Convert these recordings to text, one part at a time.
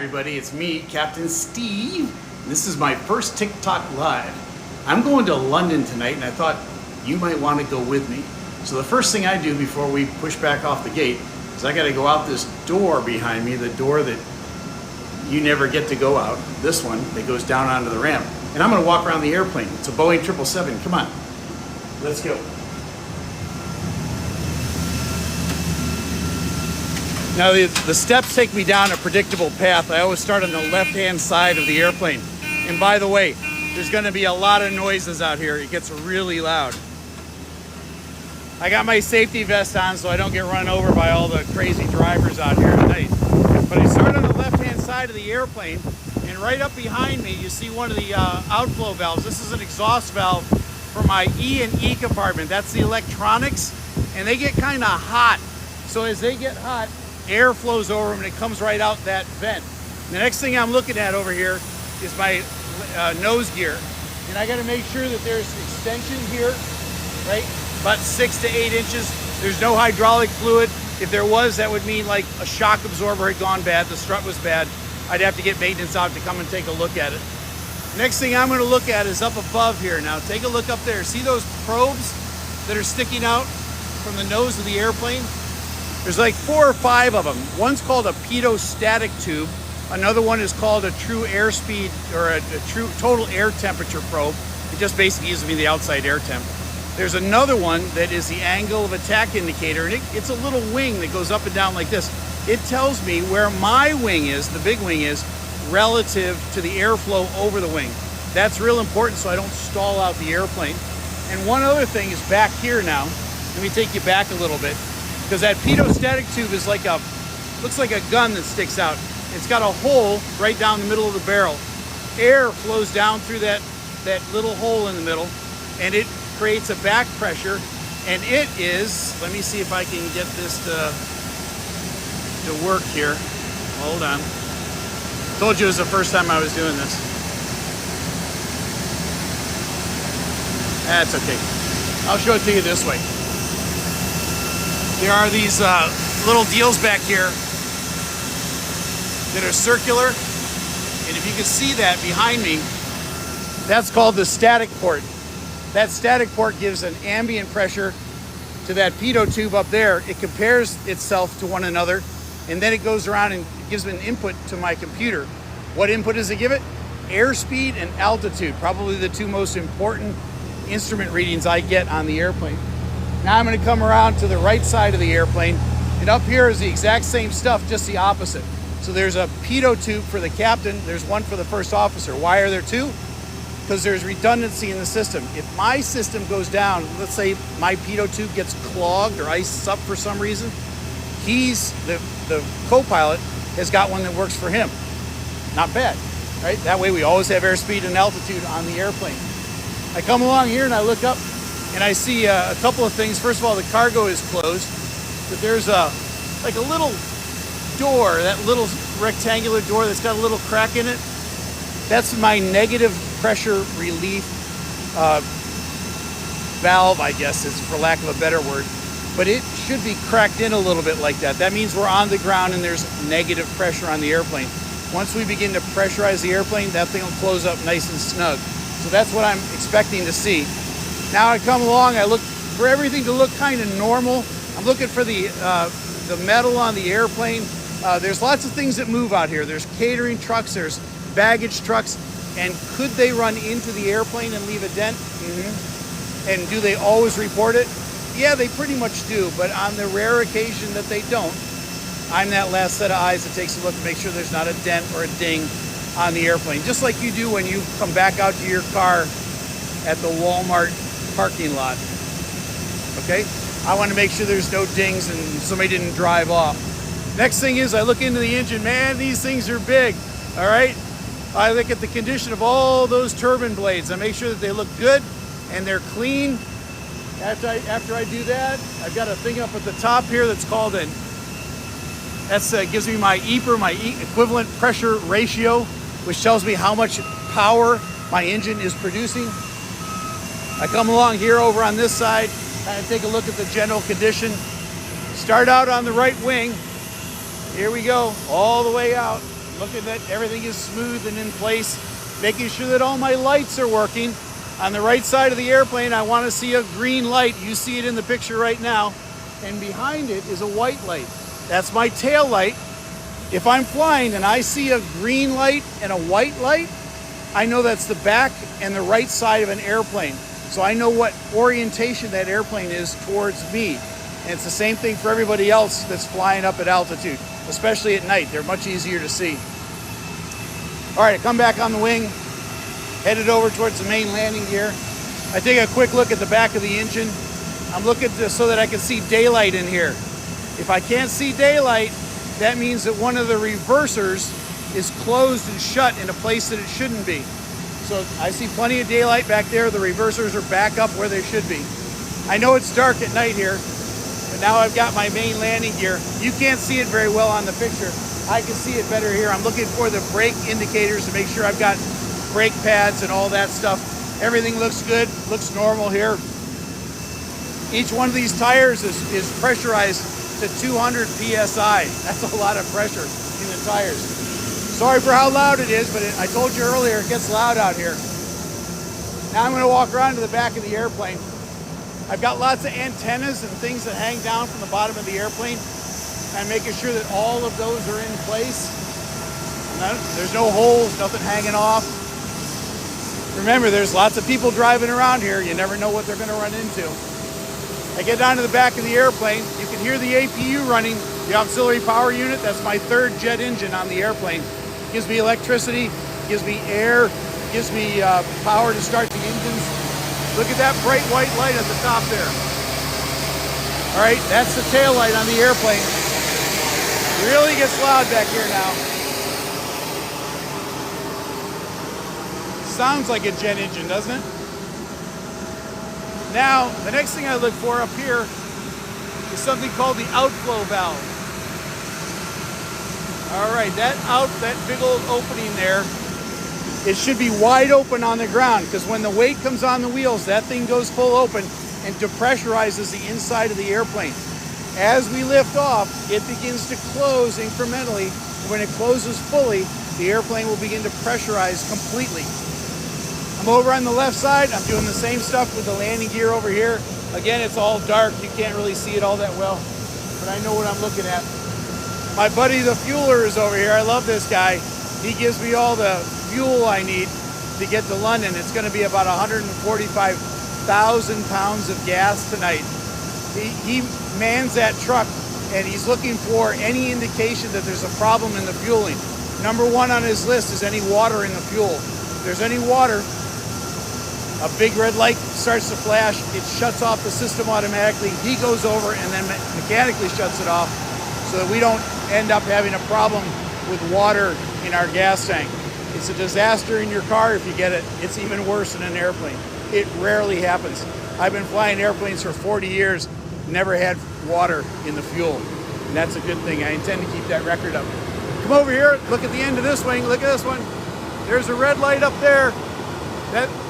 everybody, it's me, Captain Steve. This is my first TikTok Live. I'm going to London tonight and I thought you might want to go with me. So the first thing I do before we push back off the gate is I got to go out this door behind me, the door that you never get to go out, this one that goes down onto the ramp. And I'm going to walk around the airplane. It's a Boeing 777. Come on, let's go. Now the steps take me down a predictable path. I always start on the left-hand side of the airplane. And by the way, there's gonna be a lot of noises out here. It gets really loud. I got my safety vest on so I don't get run over by all the crazy drivers out here tonight. But I start on the left-hand side of the airplane, and right up behind me, you see one of the outflow valves. This is an exhaust valve for my E and E compartment. That's the electronics, and they get kind of hot. So as they get hot, air flows over them and it comes right out that vent. The next thing I'm looking at over here is my nose gear. And I gotta make sure that there's extension here, right? About 6 to 8 inches. There's no hydraulic fluid. If there was, that would mean like a shock absorber had gone bad, the strut was bad. I'd have to get maintenance out to come and take a look at it. Next thing I'm gonna look at is up above here. Now take a look up there. See those probes that are sticking out from the nose of the airplane? There's like 4 or 5 of them. One's called a pedostatic tube. Another one is called a true airspeed or a true total air temperature probe. It just basically gives me the outside air temp. There's another one that is the angle of attack indicator, and it's a little wing that goes up and down like this. It tells me where my wing is, the big wing is, relative to the airflow over the wing. That's real important so I don't stall out the airplane. And one other thing is back here now. Let me take you back a little bit. Because that pedostatic tube is like looks like a gun that sticks out. It's got a hole right down the middle of the barrel. Air flows down through that little hole in the middle, and it creates a back pressure, and it is, let me see if I can get this to work here. Hold on. Told you it was the first time I was doing this. That's okay. I'll show it to you this way. There are these little deals back here that are circular, and if you can see that behind me, that's called the static port. That static port gives an ambient pressure to that pitot tube up there. It compares itself to one another, and then it goes around and gives an input to my computer. What input does it give it? Airspeed and altitude, probably the 2 most important instrument readings I get on the airplane. Now I'm going to come around to the right side of the airplane, and up here is the exact same stuff, just the opposite. So there's a pitot tube for the captain, there's one for the first officer. Why are there 2? Because there's redundancy in the system. If my system goes down, let's say my pitot tube gets clogged or iced up for some reason, the co-pilot has got one that works for him. Not bad, right? That way we always have airspeed and altitude on the airplane. I come along here and I look up, and I see a couple of things. First of all, the cargo is closed, but there's like a little door, that little rectangular door that's got a little crack in it. That's my negative pressure relief valve, I guess, is for lack of a better word. But it should be cracked in a little bit like that. That means we're on the ground and there's negative pressure on the airplane. Once we begin to pressurize the airplane, that thing will close up nice and snug. So that's what I'm expecting to see. Now I come along, I look for everything to look kind of normal. I'm looking for the metal on the airplane. There's lots of things that move out here. There's catering trucks, there's baggage trucks, and could they run into the airplane and leave a dent? Mm-hmm. And do they always report it? Yeah, they pretty much do, but on the rare occasion that they don't, I'm that last set of eyes that takes a look to make sure there's not a dent or a ding on the airplane. Just like you do when you come back out to your car at the Walmart parking lot, okay? I want to make sure there's no dings and somebody didn't drive off. Next thing is I look into the engine. Man, these things are big, all right? I look at the condition of all those turbine blades. I make sure that they look good and they're clean. After I do that, I've got a thing up at the top here that's called gives me my EPR, my equivalent pressure ratio, which tells me how much power my engine is producing. I come along here over on this side, kind of take a look at the general condition. Start out on the right wing. Here we go, all the way out. looking that everything is smooth and in place, making sure that all my lights are working. On the right side of the airplane, I want to see a green light. You see it in the picture right now. And behind it is a white light. That's my tail light. If I'm flying and I see a green light and a white light, I know that's the back and the right side of an airplane. So I know what orientation that airplane is towards me. And it's the same thing for everybody else that's flying up at altitude, especially at night. They're much easier to see. All right, I come back on the wing, headed over towards the main landing gear. I take a quick look at the back of the engine. I'm looking so that I can see daylight in here. If I can't see daylight, that means that one of the reversers is closed and shut in a place that it shouldn't be. So I see plenty of daylight back there. The reversers are back up where they should be. I know it's dark at night here, but now I've got my main landing gear. You can't see it very well on the picture. I can see it better here. I'm looking for the brake indicators to make sure I've got brake pads and all that stuff. Everything looks good, looks normal here. Each one of these tires is pressurized to 200 PSI. That's a lot of pressure in the tires. Sorry for how loud it is, but I told you earlier, it gets loud out here. Now I'm gonna walk around to the back of the airplane. I've got lots of antennas and things that hang down from the bottom of the airplane. I'm making sure that all of those are in place. There's no holes, nothing hanging off. Remember, there's lots of people driving around here. You never know what they're gonna run into. I get down to the back of the airplane. You can hear the APU running, the auxiliary power unit. That's my third jet engine on the airplane. It gives me electricity, gives me air, gives me power to start the engines. Look at that bright white light at the top there. All right, that's the tail light on the airplane. It really gets loud back here now. Sounds like a jet engine, doesn't it? Now, the next thing I look for up here is something called the outflow valve. All right, that big old opening there, it should be wide open on the ground, because when the weight comes on the wheels, that thing goes full open and depressurizes the inside of the airplane. As we lift off, it begins to close incrementally. When it closes fully, the airplane will begin to pressurize completely. I'm over on the left side. I'm doing the same stuff with the landing gear over here. Again, it's all dark. You can't really see it all that well, but I know what I'm looking at. My buddy, the fueler, is over here. I love this guy. He gives me all the fuel I need to get to London. It's going to be about 145,000 pounds of gas tonight. He mans that truck, and he's looking for any indication that there's a problem in the fueling. Number one on his list is any water in the fuel. If there's any water, a big red light starts to flash. It shuts off the system automatically. He goes over and then mechanically shuts it off so that we don't end up having a problem with water in our gas tank. It's a disaster in your car if you get it. It's even worse in an airplane. It rarely happens. I've been flying airplanes for 40 years, never had water in the fuel. And that's a good thing. I intend to keep that record up. Come over here, look at the end of this wing. Look at this one. There's a red light up there.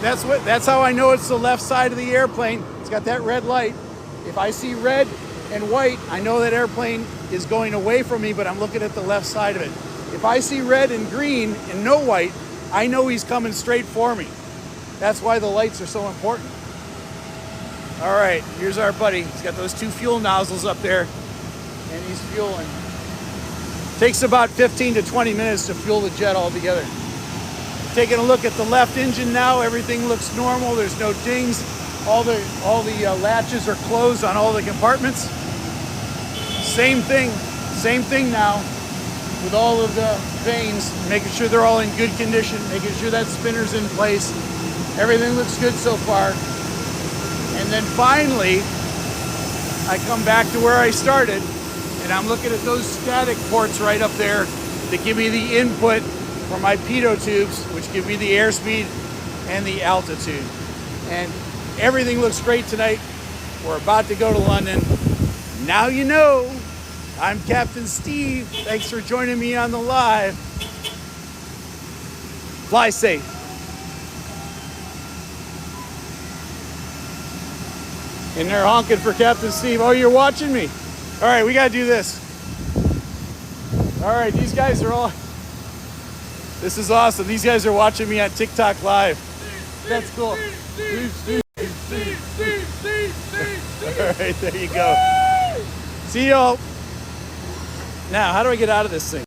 That's how I know it's the left side of the airplane. It's got that red light. If I see red and white, I know that airplane is going away from me, but I'm looking at the left side of it. If I see red and green and no white, I know he's coming straight for me. That's why the lights are so important. All right, here's our buddy. He's got those two fuel nozzles up there, and he's fueling. Takes about 15 to 20 minutes to fuel the jet altogether. Taking a look at the left engine now, everything looks normal. There's no dings. All the latches are closed on all the compartments. Same thing now with all of the vanes, making sure they're all in good condition, making sure that spinner's in place. Everything looks good so far. And then finally, I come back to where I started, and I'm looking at those static ports right up there that give me the input for my pitot tubes, which give me the airspeed and the altitude. And everything looks great tonight. We're about to go to London. Now you know. I'm Captain Steve. Thanks for joining me on the live. Fly safe. And they're honking for Captain Steve. Oh, you're watching me. All right, we got to do this. All right, these guys are all This is awesome. These guys are watching me on TikTok live. That's cool. All right, there you go. See y'all. Now, how do I get out of this thing?